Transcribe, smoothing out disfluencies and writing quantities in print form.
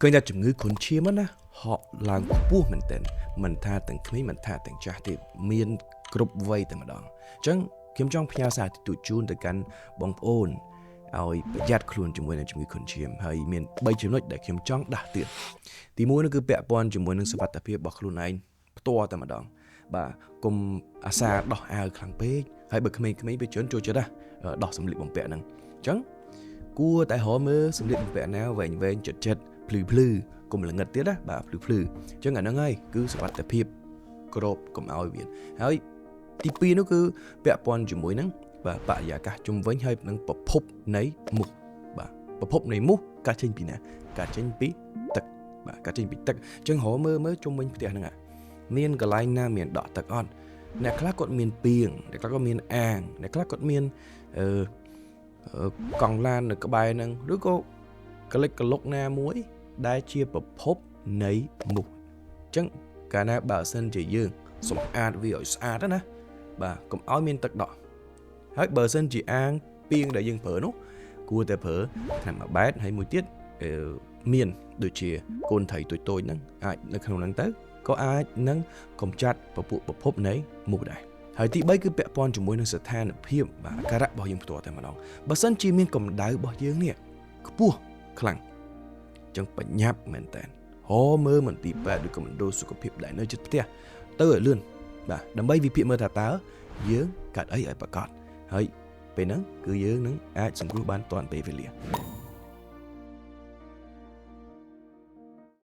ឃើញថាជំងឺគ្រុនឈាមណាហក់ឡើងខ្ពស់មែនទែនមិនថាទាំងក្មេងមិនថាទាំងចាស់ទេមានគ្រប់វ័យតែម្ដងអញ្ចឹងខ្ញុំចង់ផ្ញើសារទូទៅជូនទៅកាន់បងប្អូនឲ្យប្រយ័ត្នខ្លួនជាមួយនឹងជំងឺគ្រុនឈាមហើយមាន3ចំណុចដែលខ្ញុំចង់ដាស់តឿនទី1នោះគឺពាក់ព័ន្ធជាមួយនឹងសុខភាពរបស់ខ្លួនឯងផ្ទាល់តែម្ដងបាទកុំអាសាដោះអាវខ្លាំងពេកហើយបើក្មេងៗវាច្រើនចូលចិត្តដោះសម្លៀកបំពាក់ហ្នឹងអញ្ចឹងគួរតែរកមើលសម្លៀកបំពាក់ណាវែងចិត្តភ្លឺកុំល្ងឹតទៀតណាបាទភ្លឺអញ្ចឹងអាហ្នឹងហើយគឺសុខភាពក្របកុំឲ្យវាហើយទី2នោះគឺពាក់ព័ន្ធជាមួយនឹងបាទបរិយាកាសជុំវិញហើយនឹងប្រភពនៃមូសបាទប្រភពនៃមូសកើតចេញពីណាកើតចេញពីទឹកបាទកើតចេញពីទឹកអញ្ចឹងរកមើលជុំវិញផ្ទះហ្នឹងមានកន្លែងណាមានដក់ទឹកអត់អ្នកខ្លះគាត់មានពីងអ្នកខ្លះគាត់មានអាងអ្នកខ្លះគាត់មានកង់ឡាននៅក្បែរហ្នឹងឬក៏កលិចកលុកណាមួយដែលជាប្រភពនៃមូសអញ្ចឹងកាលណាបើសិនជាយើងសម្អាតវាឲ្យស្អាតណាបាទកុំឲ្យមានទឹកដក់ហើយបើសិនជាអាងពីងដែលយើងប្រើនោះគួរតែប្រើថ្នាំអាបែតហើយមួយទៀតមានដូចជាកូនត្រីតូចហ្នឹងអាចនៅក្នុងហ្នឹងទៅក៏អាចនឹងកម្ចាត់ប្រភពនៃមូសដែរហើយទី3គឺពាក់ព័ន្ធជាមួយនឹងស្ថានភាពបាទអាការៈរបស់យើងផ្ទាល់តែម្ដងបើសិនជាមានកម្ដៅរបស់យើងនេះខ្ពស់ខ្លាំងចឹងបញ្ញាប់មែនតើមើលមន្ទីរពេទ្យឬក៏មណ្ឌលសុខភាពដែលនៅជិតផ្ទះទៅឲ្យលឿនបាទដើម្បីវិភាគមើលថាតើយើងកាត់អីឲ្យប្រកបហើយពេលហ្នឹងគឺយើងនឹងអាចសង្គ្រោះបានទាន់ពេលវេលា